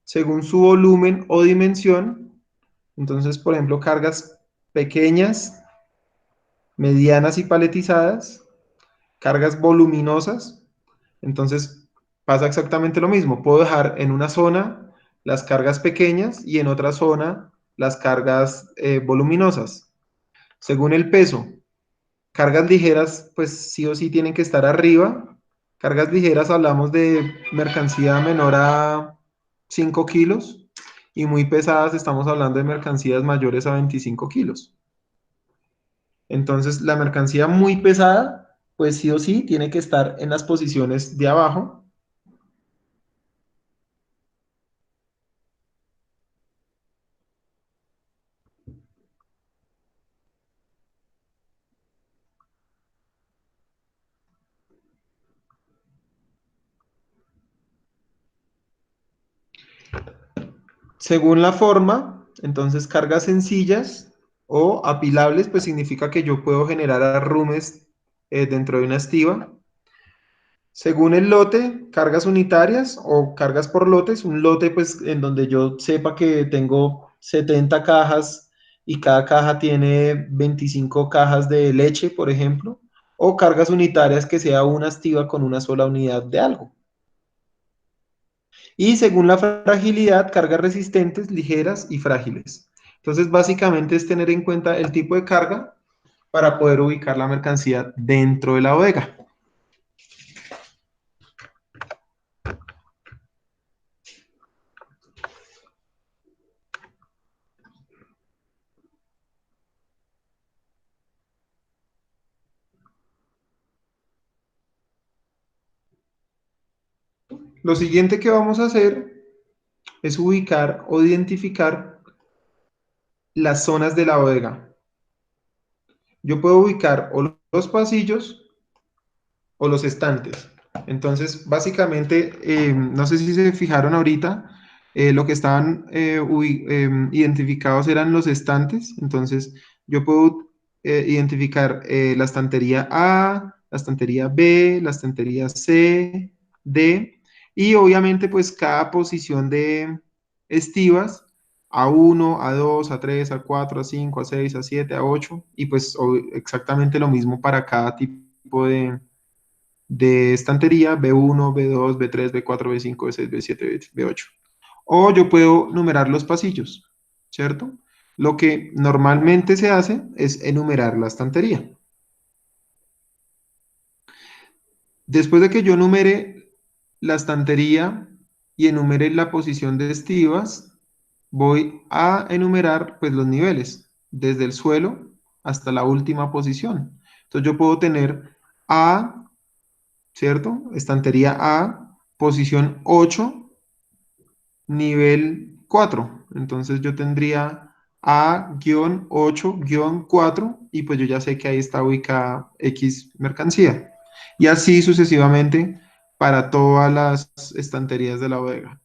según su volumen o dimensión. Entonces, por ejemplo, cargas pequeñas, medianas y paletizadas, cargas voluminosas. Entonces, pasa exactamente lo mismo. Puedo dejar en una zona las cargas pequeñas y en otra zona las cargas voluminosas. Según el peso, cargas ligeras, pues sí o sí tienen que estar arriba. Cargas ligeras hablamos de mercancía menor a 5 kilos y muy pesadas estamos hablando de mercancías mayores a 25 kilos. Entonces, la mercancía muy pesada, pues sí o sí tiene que estar en las posiciones de abajo. Según la forma, entonces cargas sencillas o apilables, pues significa que yo puedo generar arrumes dentro de una estiba. Según el lote, cargas unitarias o cargas por lotes. Un lote, pues en donde yo sepa que tengo 70 cajas y cada caja tiene 25 cajas de leche, por ejemplo. O cargas unitarias que sea una estiba con una sola unidad de algo. Y según la fragilidad, cargas resistentes, ligeras y frágiles. Entonces, básicamente es tener en cuenta el tipo de carga para poder ubicar la mercancía dentro de la bodega. Lo siguiente que vamos a hacer es ubicar o identificar las zonas de la bodega. Yo puedo ubicar o los pasillos o los estantes. Entonces, básicamente, no sé si se fijaron ahorita, lo que estaban identificados eran los estantes. Entonces, yo puedo identificar la estantería A, la estantería B, la estantería C, D, y obviamente, pues cada posición de estivas, A1, A2, A3, A4, A5, A6, A7, A8, y pues exactamente lo mismo para cada tipo de estantería, B1, B2, B3, B4, B5, B6, B7, B8. O yo puedo numerar los pasillos, ¿cierto? Lo que normalmente se hace es enumerar la estantería. Después de que yo numere la estantería y enumere la posición de estivas, voy a enumerar pues los niveles, desde el suelo hasta la última posición. Entonces yo puedo tener A, ¿cierto? Estantería A, posición 8, nivel 4. Entonces yo tendría A-8-4 y pues yo ya sé que ahí está ubicada X mercancía. Y así sucesivamente para todas las estanterías de la bodega.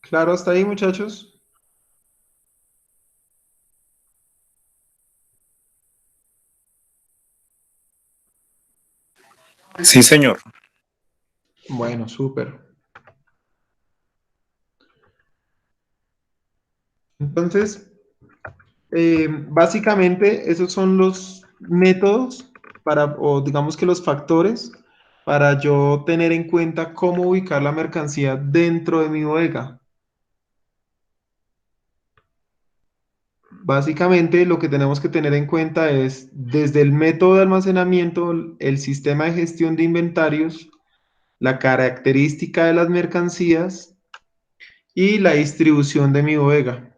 ¿Claro hasta ahí, muchachos? Sí, señor. Bueno, súper. Entonces, básicamente esos son los métodos para, o digamos que los factores para yo tener en cuenta cómo ubicar la mercancía dentro de mi bodega. Básicamente lo que tenemos que tener en cuenta es desde el método de almacenamiento, el sistema de gestión de inventarios, la característica de las mercancías y la distribución de mi bodega.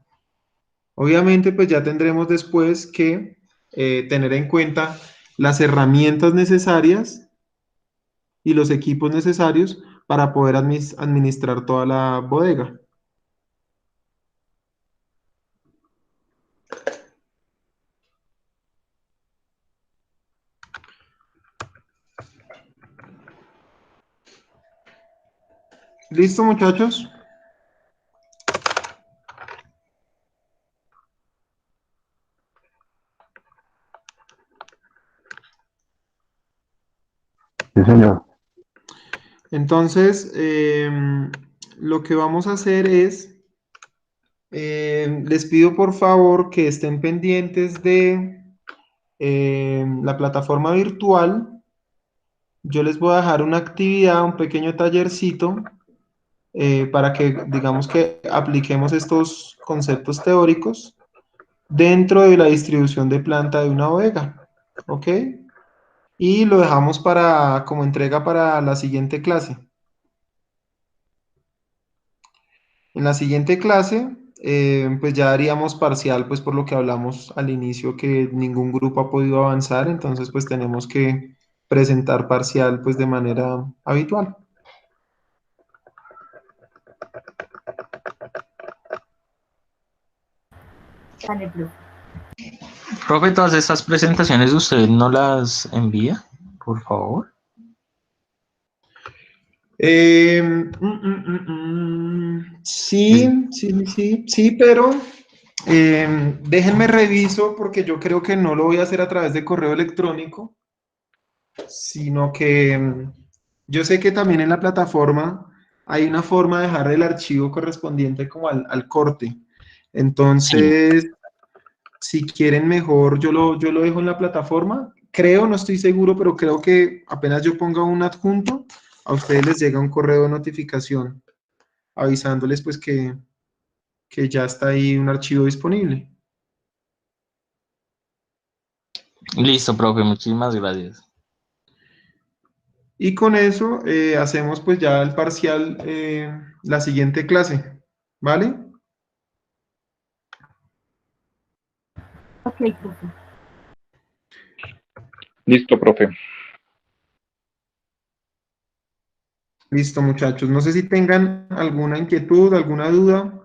Obviamente, pues ya tendremos después que tener en cuenta las herramientas necesarias y los equipos necesarios para poder administrar toda la bodega. ¿Listo, muchachos? Sí, señor. Entonces, lo que vamos a hacer es, les pido por favor que estén pendientes de la plataforma virtual. Yo les voy a dejar una actividad, un pequeño tallercito, para que, digamos que apliquemos estos conceptos teóricos dentro de la distribución de planta de una bodega, ¿ok? Y lo dejamos para, como entrega para la siguiente clase. En la siguiente clase, pues ya haríamos parcial, pues por lo que hablamos al inicio, que ningún grupo ha podido avanzar, entonces pues tenemos que presentar parcial pues de manera habitual. Dale, profe. Profe, todas estas presentaciones usted no las envía, por favor. Sí, pero déjenme reviso porque yo creo que no lo voy a hacer a través de correo electrónico, sino que yo sé que también en la plataforma hay una forma de dejar el archivo correspondiente como al corte. Sí. Entonces, si quieren mejor, yo lo dejo en la plataforma. Creo, no estoy seguro, pero creo que apenas yo ponga un adjunto, a ustedes les llega un correo de notificación avisándoles pues que ya está ahí un archivo disponible. Listo, profe, muchísimas gracias. Y con eso hacemos pues ya el parcial la siguiente clase, ¿vale? Ok, profe. Listo, profe. Listo, muchachos. No sé si tengan alguna inquietud, alguna duda.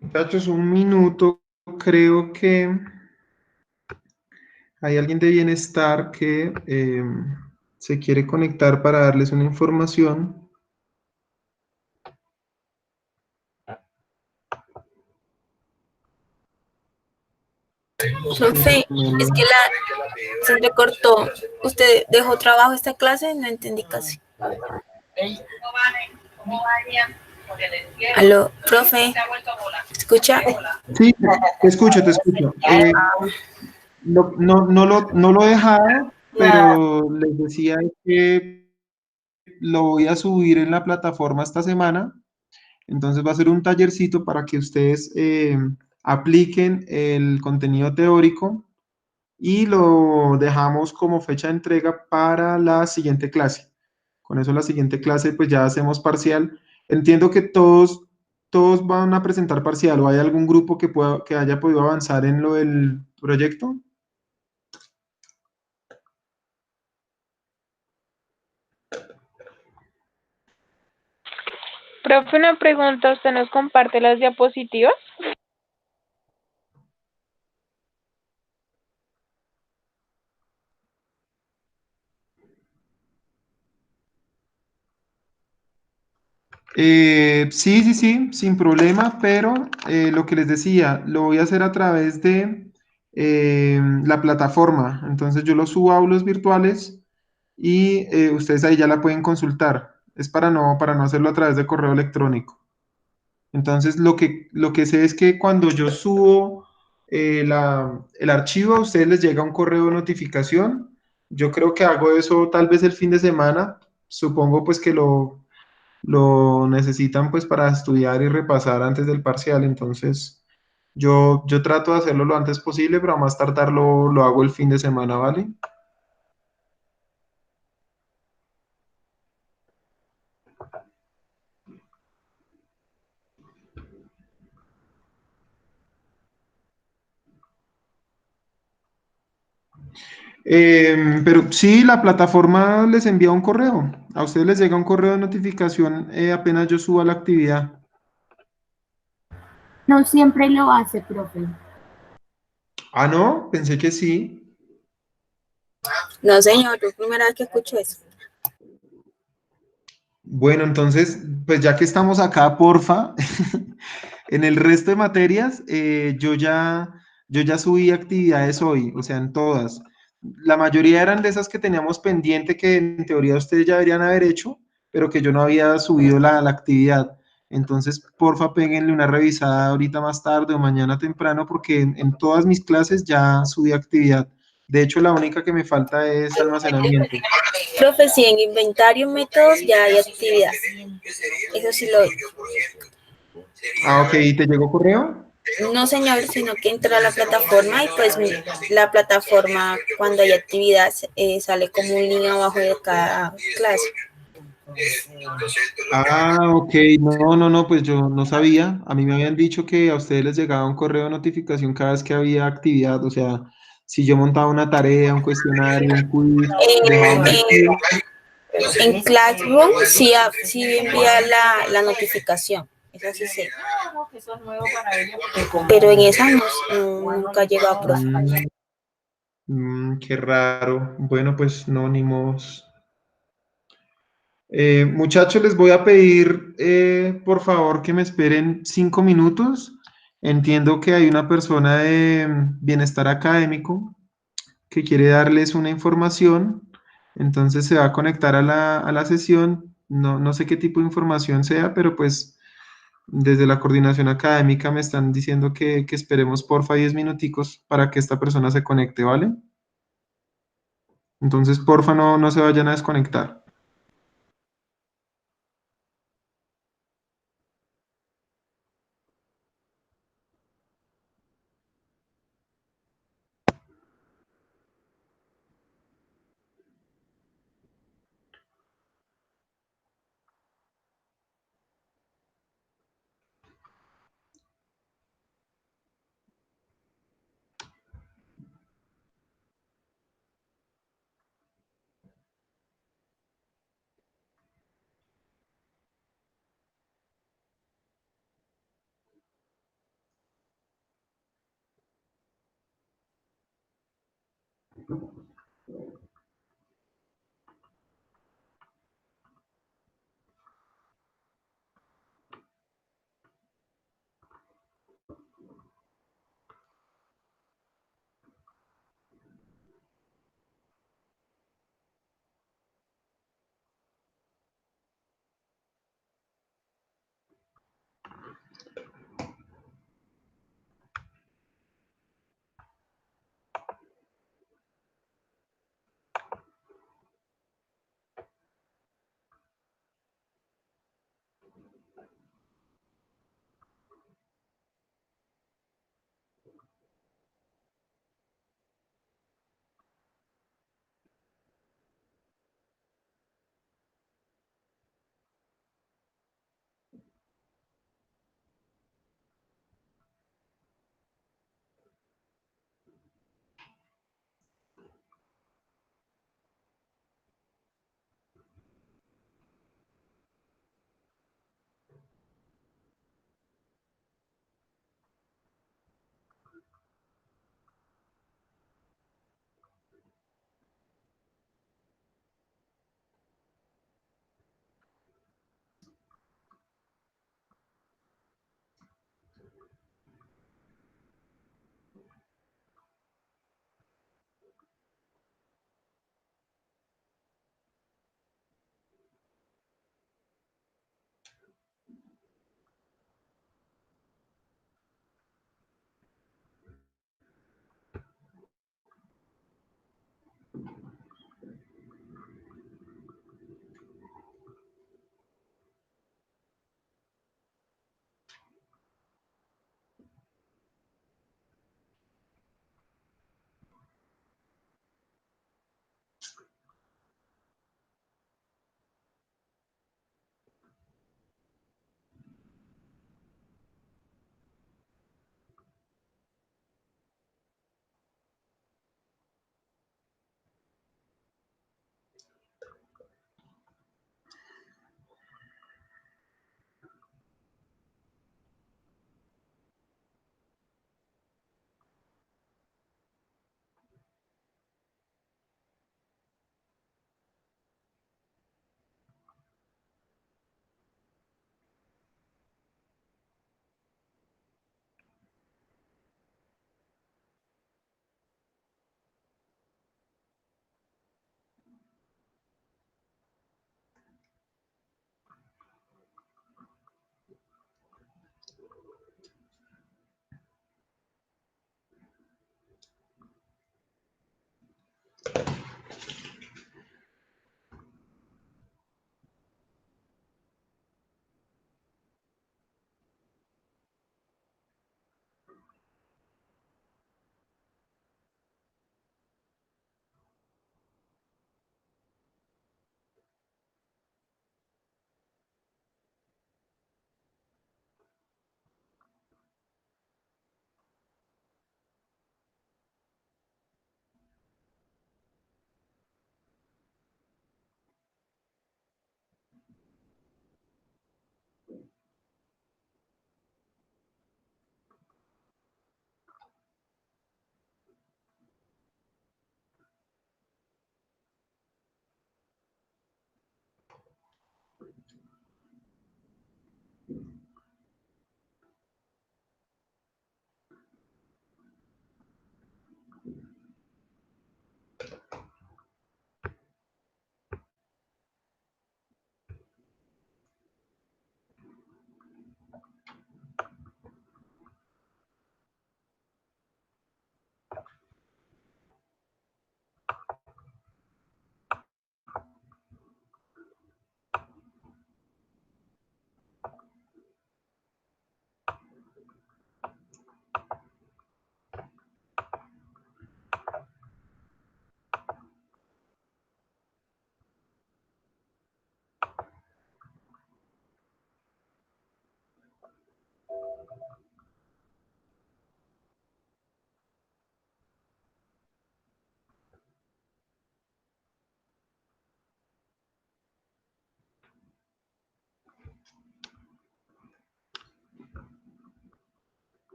Muchachos, un minuto. Creo que hay alguien de bienestar que se quiere conectar para darles una información. Profe, es que se entrecortó. ¿Usted dejó trabajo esta clase? No entendí casi. Aló, profe, ¿escucha? Sí, te escucho, te escucho. No lo he dejado, pero les decía que lo voy a subir en la plataforma esta semana. Entonces va a ser un tallercito para que ustedes apliquen el contenido teórico y lo dejamos como fecha de entrega para la siguiente clase. Con eso la siguiente clase pues ya hacemos parcial. Entiendo que todos van a presentar parcial o hay algún grupo que haya podido avanzar en lo del proyecto. Profe, una pregunta, ¿usted nos comparte las diapositivas? Sí, sin problema, pero lo que les decía, lo voy a hacer a través de la plataforma. Entonces yo lo subo a aulas virtuales y ustedes ahí ya la pueden consultar. Es para no hacerlo a través de correo electrónico. Entonces lo que sé es que cuando yo subo el archivo, a ustedes les llega un correo de notificación. Yo creo que hago eso tal vez el fin de semana. Supongo pues que lo necesitan pues para estudiar y repasar antes del parcial, entonces yo trato de hacerlo lo antes posible, pero a más tardar lo hago el fin de semana, ¿vale? Pero sí, la plataforma les envía un correo, a ustedes les llega un correo de notificación apenas yo suba la actividad. No siempre lo hace, profe. Ah, no, pensé que sí. No, señor, es la primera vez que escucho eso. Bueno, entonces, pues ya que estamos acá, porfa, en el resto de materias, yo ya subí actividades hoy, o sea, en todas. La mayoría eran de esas que teníamos pendiente que en teoría ustedes ya deberían haber hecho, pero que yo no había subido la actividad. Entonces, porfa, péguenle una revisada ahorita más tarde o mañana temprano, porque en todas mis clases ya subí actividad. De hecho, la única que me falta es almacenamiento. Profe, si en inventario métodos ya hay actividad. Eso sí lo... Ah, ok, ¿y te llegó correo? No, señor, sino que entra a la plataforma y pues la plataforma cuando hay actividad sale como un link abajo de cada clase. Ah, ok, no, pues yo no sabía. A mí me habían dicho que a ustedes les llegaba un correo de notificación cada vez que había actividad, o sea, si yo montaba una tarea, un cuestionario, un quiz, dejaba un archivo. En Classroom sí envía la notificación. Esa sí sé. Pero en esa nunca he llegado a profe. Qué raro. Bueno, pues no, ni mos. Muchachos, les voy a pedir, por favor, que me esperen 5 minutos. Entiendo que hay una persona de bienestar académico que quiere darles una información, entonces se va a conectar a la sesión. No sé qué tipo de información sea, pero pues desde la coordinación académica me están diciendo que esperemos porfa 10 minuticos para que esta persona se conecte, ¿vale? Entonces, porfa, no se vayan a desconectar.